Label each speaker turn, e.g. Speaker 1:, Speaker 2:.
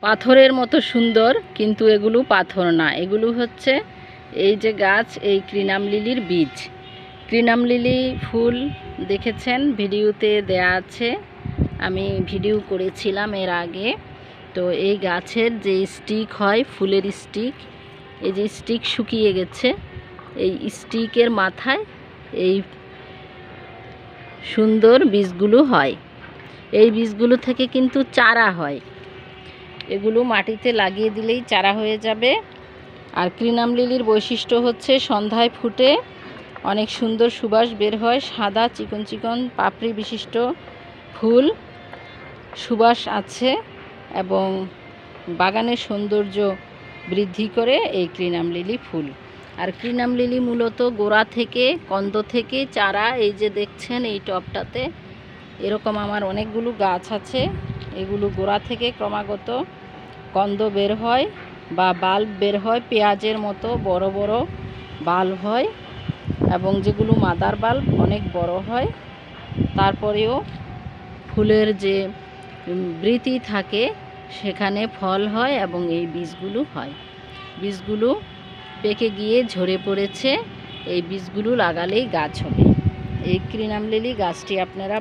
Speaker 1: পাথরের মতো সুন্দর, কিন্তু এগুলো পাথর না, এগুলো হচ্ছে এই যে গাছ, এই ক্রিনাম লিলির বীজ। ক্রিনাম লিলি ফুল দেখেছেন, ভিডিওতে দেয়া আছে, আমি ভিডিও করেছিলাম এর আগে। তো এই গাছের যে স্টিক হয়, ফুলের স্টিক, এই যে স্টিক শুকিয়ে গেছে, এই স্টিকের মাথায় এই সুন্দর বীজগুলো হয়। এই বীজগুলো থেকে কিন্তু চারা হয়, এগুলো মাটিতে লাগিয়ে দিলেই চারা হয়ে যাবে। আর ক্রিনাম লিলির বৈশিষ্ট্য হচ্ছে সন্ধ্যায় ফুটে অনেক সুন্দর সুবাস বের হয়, সাদা চিকন চিকন পাপড়ি বিশিষ্ট ফুল, সুবাস আছে এবং বাগানের সৌন্দর্য বৃদ্ধি করে এই ক্রিনাম লিলি ফুল। আর ক্রিনাম লিলি মূলত গোড়া থেকে, কন্দ থেকে চারা, এই যে দেখছেন এই টবটাতে এরকম আমার অনেকগুলো গাছ আছে, এগুলো গোড়া থেকে ক্রমাগত কন্দ বের হয় বা বাল্ব বের হয়, পেঁয়াজের মতো বড় বড় বাল্ব হয়, এবং যেগুলো মাদার বাল্ব অনেক বড় হয়। তারপরেও ফুলের যে বৃতি থাকে সেখানে ফল হয় এবং এই বীজগুলো হয়। বীজগুলো পেকে গিয়ে ঝরে পড়েছে, এই বীজগুলো লাগালেই গাছ হবে। এই ক্রিনাম লিলি গাছটি আপনারা